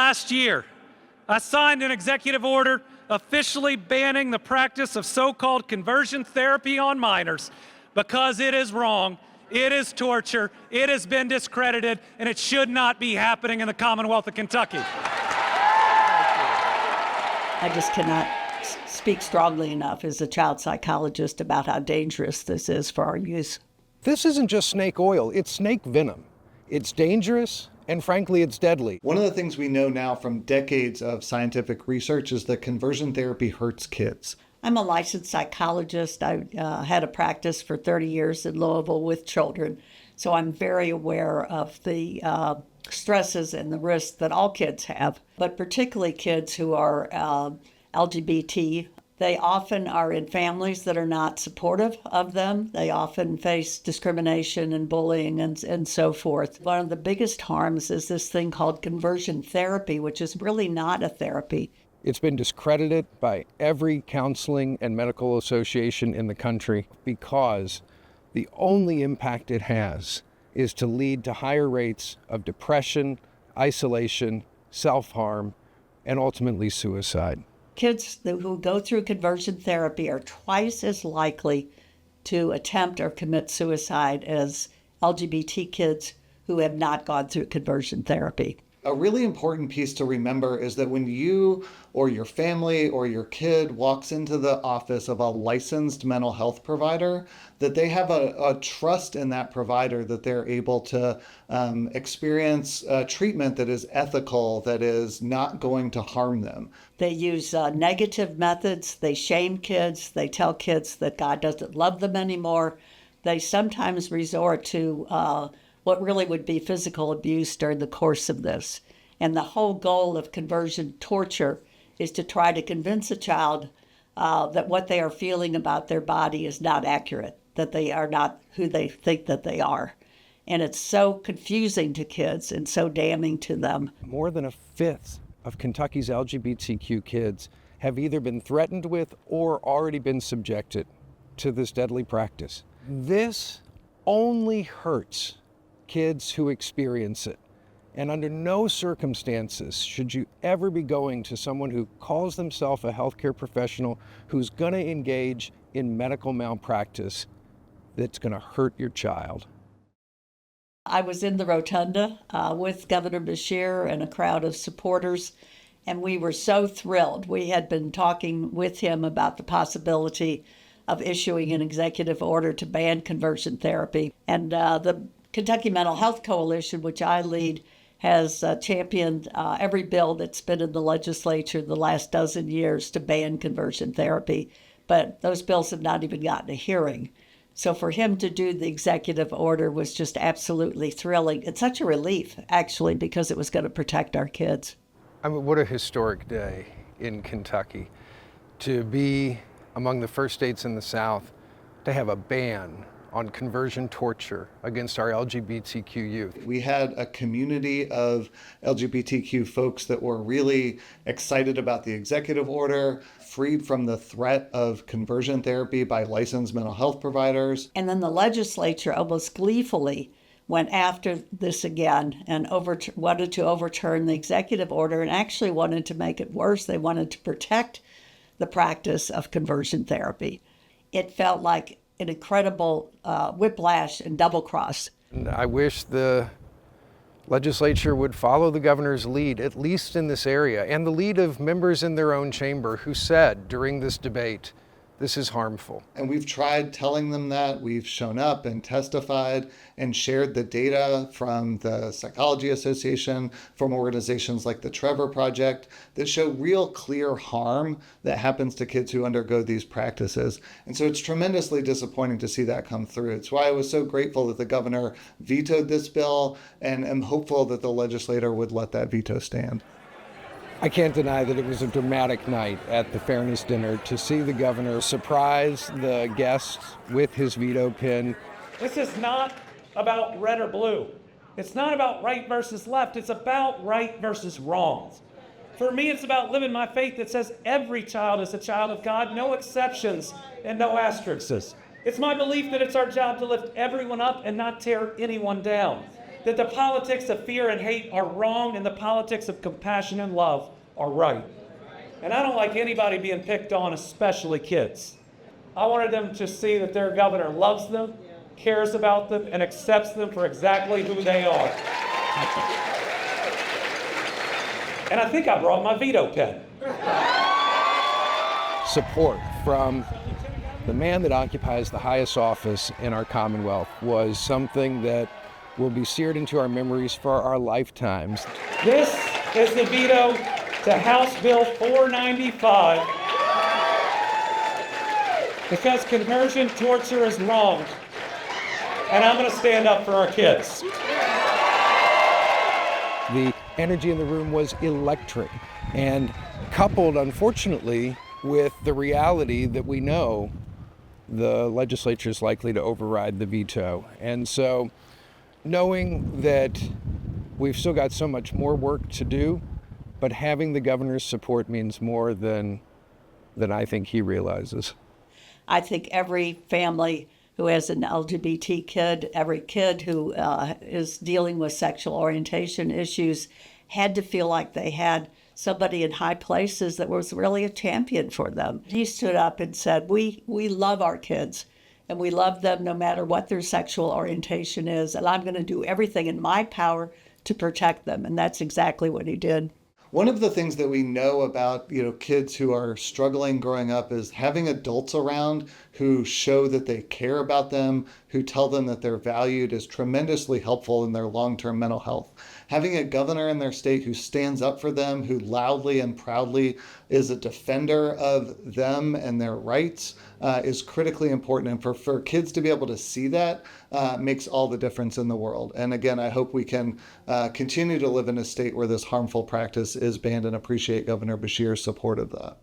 last year, I signed an executive order officially banning the practice of so-called conversion therapy on minors because it is wrong, it is torture, it has been discredited, and it should not be happening in the Commonwealth of Kentucky. I just cannot speak strongly enough as a child psychologist about how dangerous this is for our youth. This isn't just snake oil, it's snake venom. It's dangerous, and frankly, it's deadly. One of the things we know now from decades of scientific research is that conversion therapy hurts kids. I'm a licensed psychologist. I had a practice for 30 years in Louisville with children, so I'm very aware of the stresses and the risks that all kids have, but particularly kids who are LGBT. They often are in families that are not supportive of them. They often face discrimination and bullying and so forth. One of the biggest harms is this thing called conversion therapy, which is really not a therapy. It's been discredited by every counseling and medical association in the country because the only impact it has is to lead to higher rates of depression, isolation, self-harm, and ultimately suicide. Kids who go through conversion therapy are twice as likely to attempt or commit suicide as LGBT kids who have not gone through conversion therapy. A really important piece to remember is that when you or your family or your kid walks into the office of a licensed mental health provider, that they have a trust in that provider that they're able to experience treatment that is ethical, that is not going to harm them. They use negative methods. They shame kids. They tell kids that God doesn't love them anymore. They sometimes resort to what really would be physical abuse during the course of this. And the whole goal of conversion torture is to try to convince a child that what they are feeling about their body is not accurate, that they are not who they think that they are. And it's so confusing to kids and so damning to them. More than a fifth of Kentucky's LGBTQ kids have either been threatened with or already been subjected to this deadly practice. This only hurts kids who experience it. And under no circumstances should you ever be going to someone who calls themselves a healthcare professional who's going to engage in medical malpractice that's going to hurt your child. I was in the rotunda with Governor Beshear and a crowd of supporters, and we were so thrilled. We had been talking with him about the possibility of issuing an executive order to ban conversion therapy. And the Kentucky Mental Health Coalition, which I lead, has championed every bill that's been in the legislature the last dozen years to ban conversion therapy. But those bills have not even gotten a hearing. So for him to do the executive order was just absolutely thrilling. It's such a relief, actually, because it was going to protect our kids. I mean, what a historic day in Kentucky to be among the first states in the South to have a ban on conversion torture against our LGBTQ youth. We had a community of LGBTQ folks that were really excited about the executive order, freed from the threat of conversion therapy by licensed mental health providers. And then the legislature almost gleefully went after this again and wanted to overturn the executive order and actually wanted to make it worse. They wanted to protect the practice of conversion therapy. It felt like an incredible whiplash and double cross. And I wish the legislature would follow the governor's lead, at least in this area, and the lead of members in their own chamber who said during this debate, this is harmful. And we've tried telling them that. We've shown up and testified and shared the data from the Psychology Association, from organizations like the Trevor Project that show real clear harm that happens to kids who undergo these practices. And so it's tremendously disappointing to see that come through. It's why I was so grateful that the governor vetoed this bill, and am hopeful that the legislator would let that veto stand. I can't deny that it was a dramatic night at the Fairness Dinner to see the governor surprise the guests with his veto pin. This is not about red or blue. It's not about right versus left. It's about right versus wrongs. For me, it's about living my faith that says every child is a child of God, no exceptions and no asterisks. It's my belief that it's our job to lift everyone up and not tear anyone down. that the politics of fear and hate are wrong and the politics of compassion and love are right. And I don't like anybody being picked on, especially kids. I wanted them to see that their governor loves them, cares about them, and accepts them for exactly who they are. And I think I brought my veto pen. Support from the man that occupies the highest office in our Commonwealth was something that will be seared into our memories for our lifetimes. This is the veto to House Bill 495 because conversion torture is wrong. And I'm going to stand up for our kids. The energy in the room was electric, and coupled, unfortunately, with the reality that we know the legislature is likely to override the veto. And so, knowing that we've still got so much more work to do, but having the governor's support means more than I think he realizes. I think every family who has an LGBT kid, every kid who is dealing with sexual orientation issues had to feel like they had somebody in high places that was really a champion for them. He stood up and said, we love our kids, and we love them no matter what their sexual orientation is, and I'm going to do everything in my power to protect them. And that's exactly what he did. One of the things that we know about, kids who are struggling growing up is having adults around who show that they care about them, who tell them that they're valued, is tremendously helpful in their long-term mental health. Having a governor in their state who stands up for them, who loudly and proudly is a defender of them and their rights, is critically important. And for kids to be able to see that makes all the difference in the world. And again, I hope we can continue to live in a state where this harmful practice is banned, and appreciate Governor Beshear's support of that.